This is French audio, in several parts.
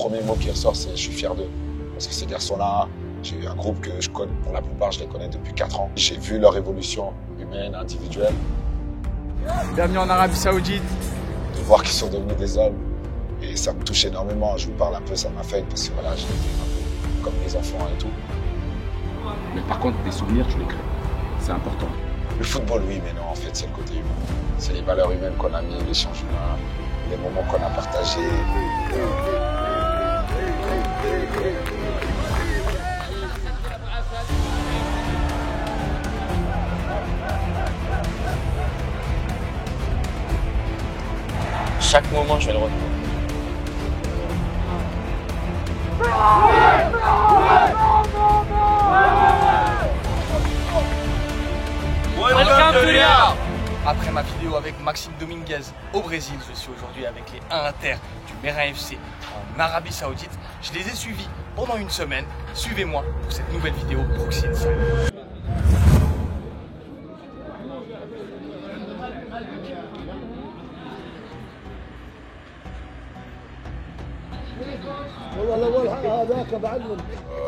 premier mot qui ressort, c'est « je suis fier d'eux ». Parce que ces garçons-là, j'ai eu un groupe que je connais, pour la plupart, je les connais depuis 4 ans. J'ai vu leur évolution humaine, individuelle. Bienvenue en Arabie Saoudite. De voir qu'ils sont devenus des hommes. Et ça me touche énormément. Je vous parle un peu, ça m'affecte parce que voilà, je les vis un peu comme mes enfants et tout. Mais par contre, des souvenirs, tu les crées. C'est important. Le football, oui, mais non, en fait, c'est le côté humain. C'est les valeurs humaines qu'on a mis, l'échange humain, les moments qu'on a partagés. Chaque moment, je vais le retrouver. Après ma vidéo avec Maxime Dominguez au Brésil, je suis aujourd'hui avec les 1 Inter du Meyrin FC en Arabie Saoudite. Je les ai suivis pendant une semaine. Suivez-moi pour cette nouvelle vidéo Proxy Insight.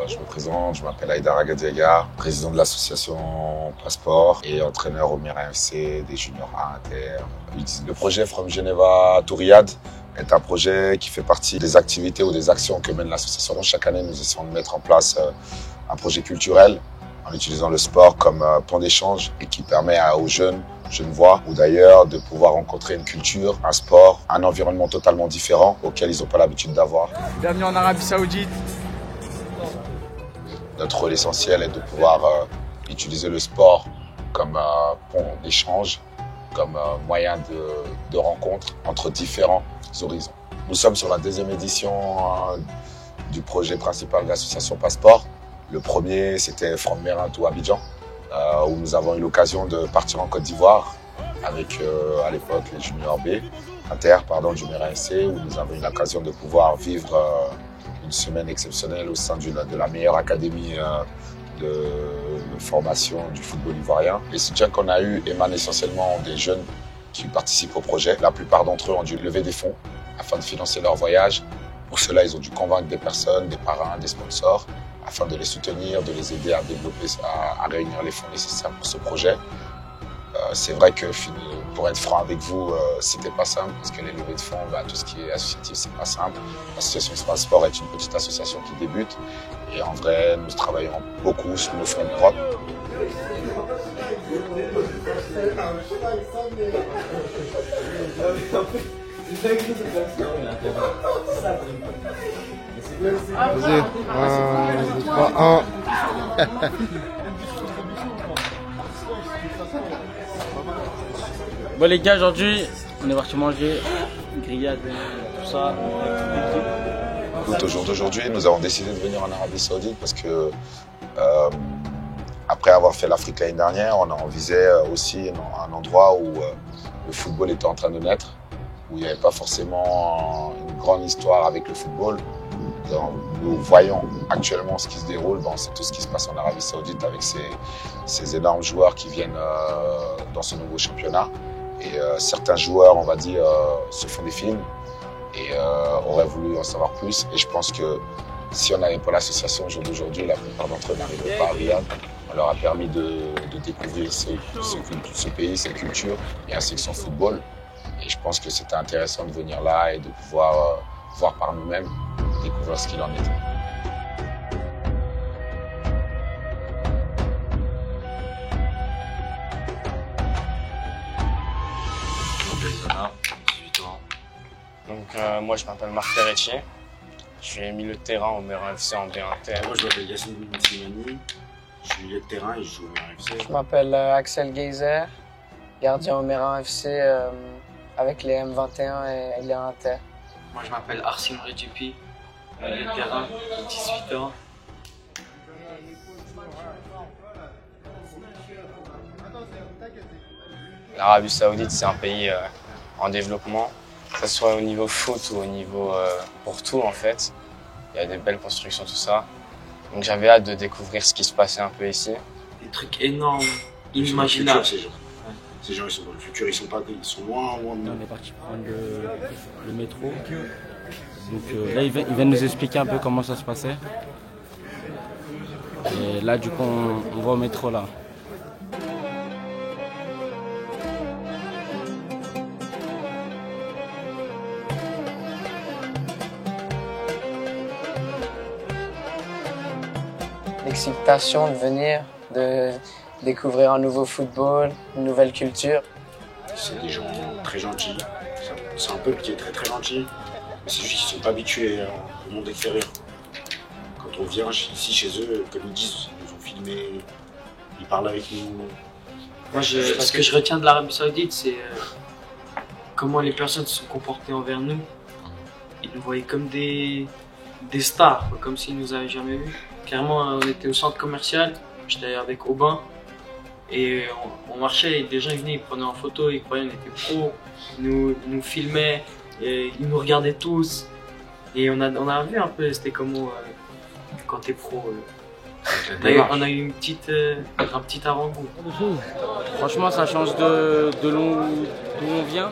Je me présente, je m'appelle Haïdar Agadiaga, président de l'association Passeport et entraîneur au Meyrin FC des juniors A Inter. Le projet From Geneva to Riyad est un projet qui fait partie des activités ou des actions que mène l'association. Chaque année, nous essayons de mettre en place un projet culturel en utilisant le sport comme pont d'échange et qui permet aux jeunes Genevois ou d'ailleurs de pouvoir rencontrer une culture, un sport, un environnement totalement différent auquel ils n'ont pas l'habitude d'avoir. Bienvenue en Arabie Saoudite. Notre rôle essentiel est de pouvoir utiliser le sport comme pont d'échange, comme moyen de rencontre entre différents horizons. Nous sommes sur la 2e édition du projet principal de l'association Passeport. Le premier, c'était From Meyrin to Abidjan, où nous avons eu l'occasion de partir en Côte d'Ivoire avec, à l'époque, les juniors B, Inter, du Meyrin FC, où nous avons eu l'occasion de pouvoir vivre une semaine exceptionnelle au sein de la meilleure académie de formation du football ivoirien. Les soutiens qu'on a eus émanent essentiellement des jeunes qui participent au projet. La plupart d'entre eux ont dû lever des fonds afin de financer leur voyage. Pour cela, ils ont dû convaincre des personnes, des parrains, des sponsors, afin de les soutenir, de les aider à développer, à réunir les fonds nécessaires pour ce projet. C'est vrai que, pour être franc avec vous, c'était pas simple parce que les levées de fonds, tout ce qui est associatif, c'est pas simple. L'association Passeport est une petite association qui débute et en vrai, nous travaillons beaucoup sur nos fonds propres. Bon les gars, aujourd'hui, on est parti manger, grillade, tout ça. Écoute, au jour d'aujourd'hui, nous avons décidé de venir en Arabie Saoudite parce que après avoir fait l'Afrique l'année dernière, on en visait aussi un endroit où le football était en train de naître, où il n'y avait pas forcément une grande histoire avec le football. Nous voyons actuellement ce qui se déroule, c'est tout ce qui se passe en Arabie Saoudite avec ces énormes joueurs qui viennent dans ce nouveau championnat. Et certains joueurs, on va dire, se font des films et auraient voulu en savoir plus. Et je pense que si on n'avait pas l'association au jour d'aujourd'hui, la plupart d'entre eux n'arriveraient pas à Riyad. On leur a permis de découvrir ce pays, cette culture et ainsi que son football. Et je pense que c'était intéressant de venir là et de pouvoir voir par nous-mêmes, découvrir ce qu'il en était. Donc moi je m'appelle Marc Ferretti, je suis milieu de terrain au Meyrin FC en B1 Inter. Moi je m'appelle Yassine Slimani, je suis milieu de terrain et je joue au Meyrin FC. Je m'appelle Axel Geyser, gardien au Meyrin FC avec les M21 et les Inter. Moi je m'appelle Arsim Redjipi, milieu de terrain, 18 ans. L'Arabie Saoudite c'est un pays en développement, que ce soit au niveau foot ou au niveau pour tout en fait. Il y a des belles constructions, tout ça. Donc j'avais hâte de découvrir ce qui se passait un peu ici. Des trucs énormes, inimaginables. Ces gens ils sont dans le futur, ils sont loin. On est parti prendre le métro. Donc là, il vient nous expliquer un peu comment ça se passait. Et là, du coup, on va au métro là. L'excitation de venir, de découvrir un nouveau football, une nouvelle culture. C'est des gens très gentils. C'est un peuple qui est très très gentil. Mais c'est juste qu'ils ne sont pas habitués au monde extérieur. Quand on vient ici chez eux, comme ils disent, ils nous ont filmé, ils parlent avec nous. Moi, ce que je retiens de l'Arabie Saoudite, c'est comment les personnes se sont comportées envers nous. Ils nous voyaient comme des stars, quoi, comme s'ils nous avaient jamais vus. Clairement, on était au centre commercial, j'étais avec Aubin, et on marchait, et des gens ils venaient, ils prenaient en photo, ils croyaient qu'on était pros, ils nous filmaient, et ils nous regardaient tous. Et on a vu un peu c'était comment quand t'es pro. On a eu un petit avant-goût. Franchement, ça change d'où on vient.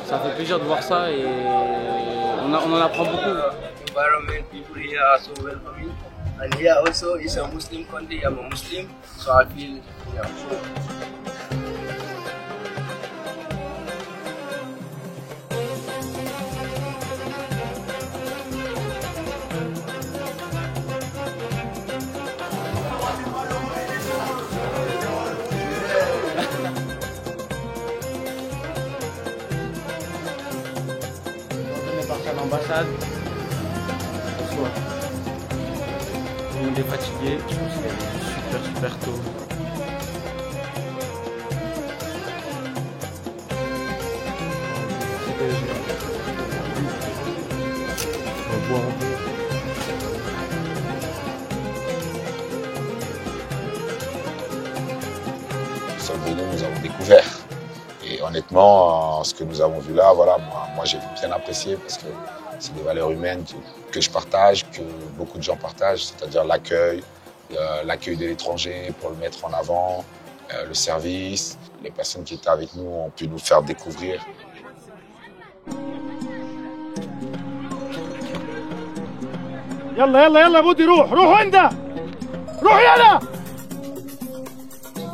Ça fait plaisir de voir ça et on en apprend beaucoup. Environment, people here are so welcoming, and here also is a Muslim country. I'm a Muslim, so I feel sure. On est parti à l'ambassade. Tout le monde est fatigué, je pense que c'est super tôt. On va boire un peu. Nous sommes venus, nous avons découvert. Et honnêtement, ce que nous avons vu là, voilà, moi j'ai bien apprécié parce que c'est des valeurs humaines que je partage, que beaucoup de gens partagent, c'est-à-dire l'accueil de l'étranger pour le mettre en avant, le service. Les personnes qui étaient avec nous ont pu nous faire découvrir.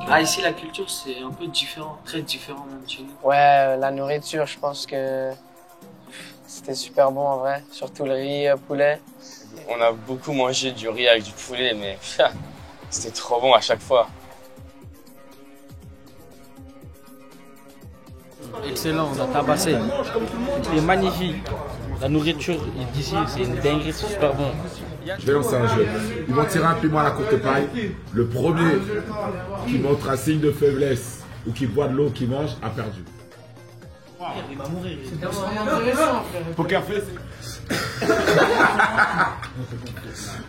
Ah, ici la culture c'est un peu différent, très différent même de chez nous. Ouais, la nourriture, je pense que c'était super bon en vrai, surtout le riz poulet. On a beaucoup mangé du riz avec du poulet, mais c'était trop bon à chaque fois. Excellent, on a tabassé. C'est magnifique. La nourriture d'ici, c'est une dinguerie, c'est super bon. Je vais lancer un jeu. Ils vont tirer un piment à la courte paille. Le premier qui montre un signe de faiblesse ou qui boit de l'eau, qui mange, a perdu. Il va mourir. Poker face.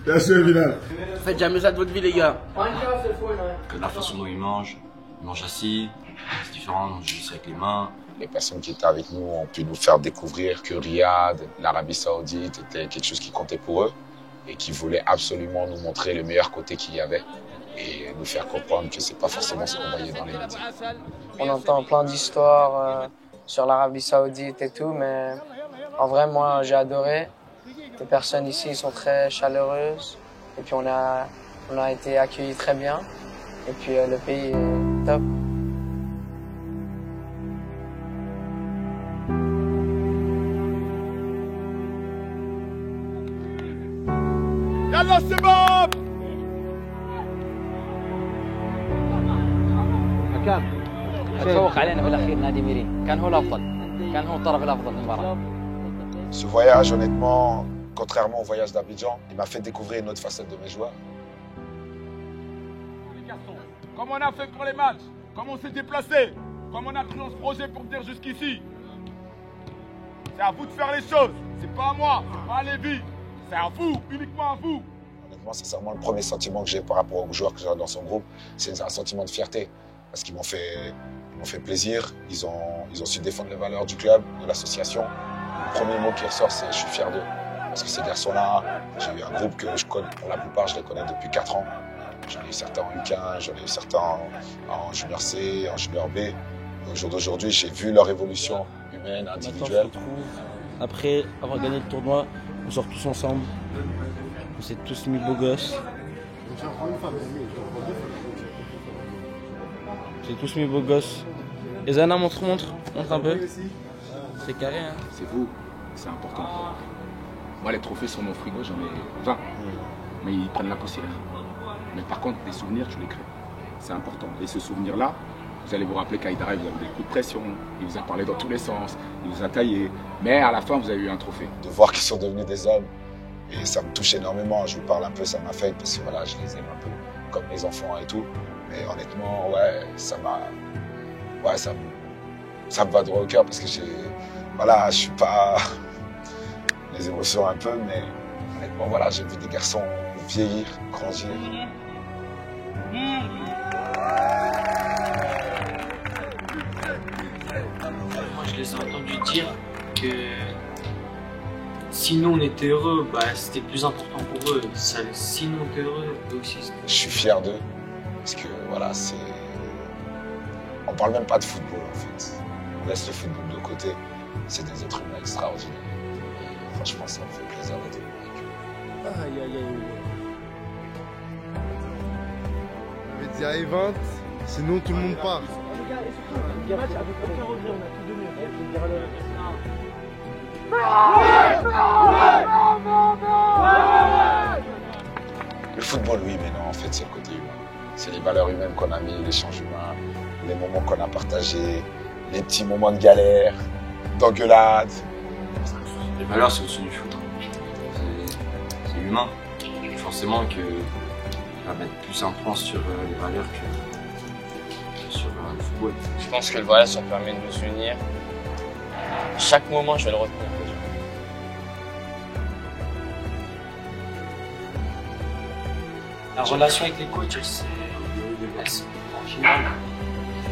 Bien sûr, Bilal. Faites jamais ça de votre vie, les gars. Que la façon dont ils mangent assis, c'est différent, on mange avec les mains. Les personnes qui étaient avec nous ont pu nous faire découvrir que Riyad, l'Arabie Saoudite, était quelque chose qui comptait pour eux et qui voulaient absolument nous montrer le meilleur côté qu'il y avait et nous faire comprendre que c'est pas forcément ce qu'on voyait dans les médias. On entend plein d'histoires sur l'Arabie Saoudite et tout, mais en vrai, moi, j'ai adoré. Les personnes ici sont très chaleureuses et puis on a été accueillis très bien et puis le pays est top. يلا الشباب حكام تفوق علينا في الاخير نادي ميرين كان هو الافضل كان هو الطرف الافضل للمباراه. Ce voyage, honnêtement, contrairement au voyage d'Abidjan, il m'a fait découvrir une autre facette de mes joueurs. Comme on a fait pour les matchs, comme on s'est déplacé, comme on a pris dans ce projet pour venir jusqu'ici. C'est à vous de faire les choses, c'est pas à moi, c'est pas à Lévi, c'est à vous, uniquement à vous. Honnêtement, c'est vraiment le premier sentiment que j'ai par rapport aux joueurs que j'ai dans son groupe, c'est un sentiment de fierté. Parce qu'ils m'ont fait plaisir, ils ont su défendre les valeurs du club, de l'association. Le premier mot qui ressort, c'est « je suis fier d'eux ». Parce que ces garçons-là, j'ai eu un groupe que je connais, pour la plupart, je les connais depuis 4 ans. J'en ai eu certains en U15, j'en ai eu certains en junior C, en junior B. Au jour d'aujourd'hui, j'ai vu leur évolution humaine, individuelle. Après avoir gagné le tournoi, on sort tous ensemble. On s'est tous mis beaux gosses. J'ai tous mis beaux gosses. Et Zana, montre un peu. C'est carré, hein. C'est beau, c'est important. Moi, les trophées sur mon frigo, j'en ai 20. Mais ils prennent la poussière. Mais par contre, les souvenirs, tu les crées. C'est important. Et ce souvenir-là, vous allez vous rappeler qu'Aïdara, vous avez des coups de pression, il vous a parlé dans tous les sens, il vous a taillé. Mais à la fin, vous avez eu un trophée. De voir qu'ils sont devenus des hommes, et ça me touche énormément. Je vous parle un peu, ça m'affecte, parce que voilà, je les aime un peu comme mes enfants et tout. Mais honnêtement, ouais, ça me va droit au cœur, parce que voilà, je suis pas les émotions un peu, mais honnêtement, voilà, j'ai vu des garçons vieillir, grandir. Moi, je les ai entendus dire que si nous on était heureux, bah, c'était plus important pour eux. Si nous on était heureux, eux aussi. Je suis fier d'eux, parce que voilà, on parle même pas de football en fait. On laisse le football de côté. C'est des êtres humains extraordinaires. Et franchement, ça me fait plaisir d'être avec eux. Aïe, aïe, aïe. Média Event, sinon tout le monde part. Le football, oui, mais non, en fait, c'est le côté humain. C'est les valeurs humaines qu'on a mis, l'échange humain, les moments qu'on a partagés, les petits moments de galère, d'engueulade. Les valeurs, c'est au-dessus du foot. C'est humain. Et forcément que va mettre plus un point sur les valeurs que sur le football. Je pense que le voyage, ça permet de nous unir. Chaque moment, je vais le retenir. La relation avec les coachs, c'est en général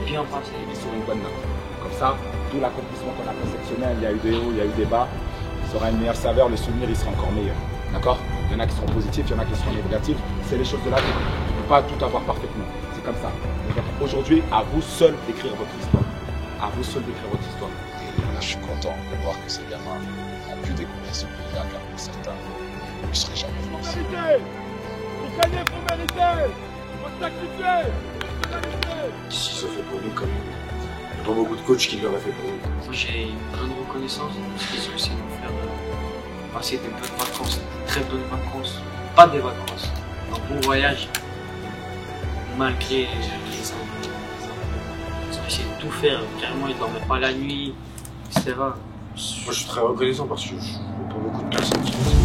bien passé. Sur une bonne note. Comme ça, tout l'accomplissement qu'on a fait cette semaine, il y a eu des hauts, il y a eu des bas, ça aura une meilleure saveur, le souvenir il sera encore meilleur. D'accord? Il y en a qui seront positifs, il y en a qui seront négatifs. C'est les choses de la vie. Tu ne peux pas tout avoir parfaitement. C'est comme ça. Donc aujourd'hui, à vous seul d'écrire votre histoire. À vous seul d'écrire votre histoire. Et là, je suis content de voir que ces gamins ont pu découvrir ce pays-là, car pour certains, ils ne seraient jamais venus ici. Pour gagner, il faut mériter. Il faut sacrifier. Si ça fait pour nous, quand même. Il n'y a pas beaucoup de coachs qui l'auraient fait pour nous. Moi, j'ai une bonne reconnaissance parce qu'ils ont essayé de nous faire passer des bonnes vacances, des très bonnes vacances. Pas des vacances, un bon voyage. Malgré les ils ont essayé de tout faire. Carrément, ils ne dormaient pas la nuit, etc. Moi, je suis très reconnaissant parce que je vois pas beaucoup de personnes qui font ça.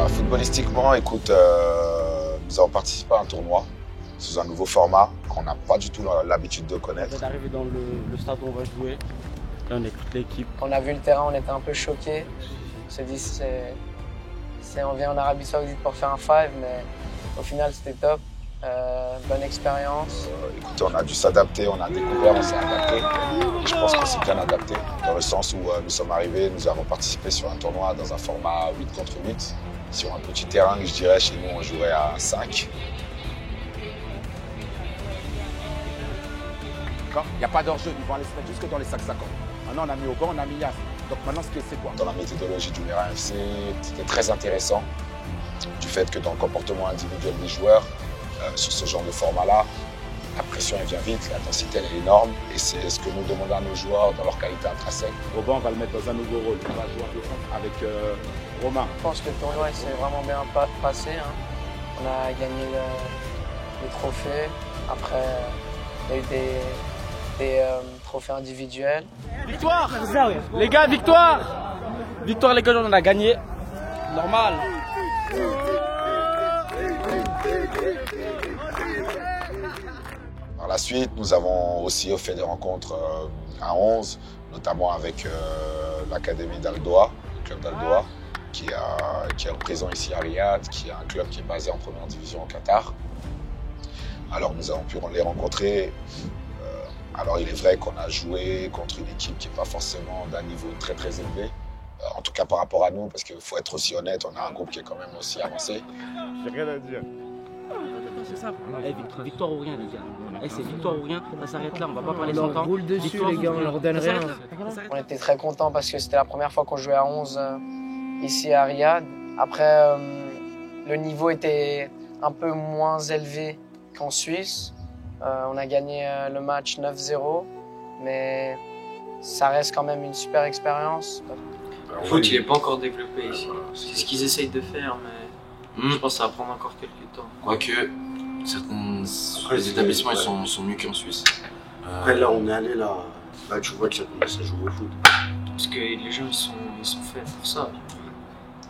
Footballistiquement, écoute, nous avons participé à un tournoi sous un nouveau format qu'on n'a pas du tout l'habitude de connaître. On est arrivé dans le stade où on va jouer. Là, on est toute l'équipe. On a vu le terrain, on était un peu choqués. On s'est dit, on vient en Arabie Saoudite pour faire un 5, mais au final, c'était top. Bonne expérience. Écoutez, on a dû s'adapter, on a découvert, on s'est adapté. Et je pense qu'on s'est bien adapté, dans le sens où nous sommes arrivés, nous avons participé sur un tournoi dans un format 8 contre 8. Sur un petit terrain, je dirais, chez nous, on jouait à 5. Il n'y a pas d'enjeu, ils vont aller se mettre jusque dans les sacs 50. Maintenant, on a mis au banc, on a mis Yass. Donc maintenant, ce qui est, c'est quoi? Dans la méthodologie du Mera FC, c'était très intéressant, du fait que dans le comportement individuel des joueurs, sur ce genre de format-là, la pression elle vient vite, l'intensité elle est énorme et c'est ce que nous demandons à nos joueurs dans leur qualité intrinsèque. Au banc, on va le mettre dans un nouveau rôle. On va jouer en défense avec Romain. Je pense que le tournoi s'est vraiment bien passé. Hein. On a gagné le trophée. Après, il y a eu des trophées individuels. Victoire! Les gars, victoire! Victoire, les gars, on a gagné. Normal. Par la suite, nous avons aussi fait des rencontres à 11, notamment avec l'Académie d'Aldoa, le club d'Aldoa, qui est présent ici à Riyad, qui est un club qui est basé en première division au Qatar. Alors nous avons pu les rencontrer. Alors il est vrai qu'on a joué contre une équipe qui n'est pas forcément d'un niveau très très élevé. en tout cas par rapport à nous, parce qu'il faut être aussi honnête, on a un groupe qui est quand même aussi avancé. J'ai rien à dire. C'est ça. Victoire ou rien, les gars. C'est victoire ou rien, ça s'arrête là, on va pas parler 100 ans. On leur roule dessus, les gars, on leur donne rien. On était très contents parce que c'était la première fois qu'on jouait à 11 ici à Riyad. Après, le niveau était un peu moins élevé qu'en Suisse. On a gagné le match 9-0, mais ça reste quand même une super expérience. Le foot, il n'est pas encore développé ici. C'est ce qu'ils essayent de faire, mais je pense que ça va prendre encore quelques temps. Quoique, les établissements ils sont mieux qu'en Suisse. Après, là, on est allé là tu vois que ça commence à jouer au foot. Parce que les gens, ils sont faits pour ça.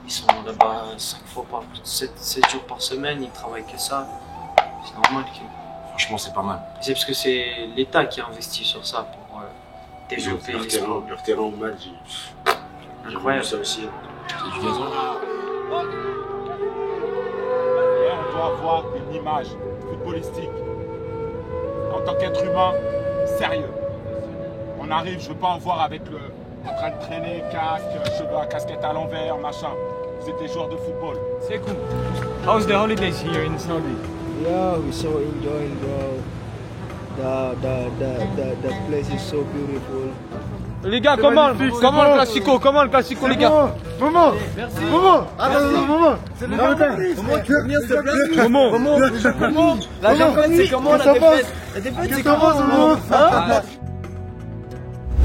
Ils sont là-bas 7 jours par semaine, ils travaillent que ça. C'est normal que... Franchement, c'est pas mal. C'est parce que c'est l'État qui a investi sur ça pour développer les sports. Leur terrain au match, incroyable. Ça aussi. C'est du gazon. Et on doit avoir une image footballistique. En tant qu'être humain, sérieux. On arrive, je veux pas en voir avec en train de traîner, casque, cheveux à casquette à l'envers, machin. Vous êtes des joueurs de football. C'est cool. How's the holidays here in Saudi? Yeah, we're so enjoying, bro. The place is so beautiful. Les gars, comment le classico? Comment le classico, les gars? Maman! Merci. Maman! Attends, maman! C'est le Maman, la défaite, c'est comment la défaite? La défaite, c'est comment, maman?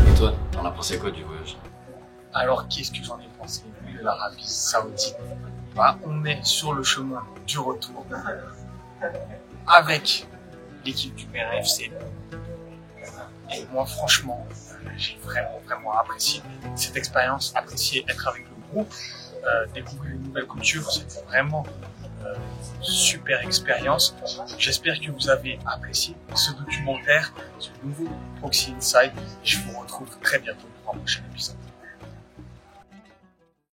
Et toi, t'en as pensé quoi du voyage? Alors, qu'est-ce que j'en ai pensé de l'Arabie Saoudite? Bah, on est sur le chemin du retour avec l'équipe du Mera FC. Et moi, franchement, j'ai vraiment apprécié cette expérience, apprécié être avec le groupe, découvrir une nouvelle culture. C'était vraiment une super expérience. J'espère que vous avez apprécié ce documentaire, ce nouveau Proxy Inside. Je vous retrouve très bientôt pour un prochain épisode.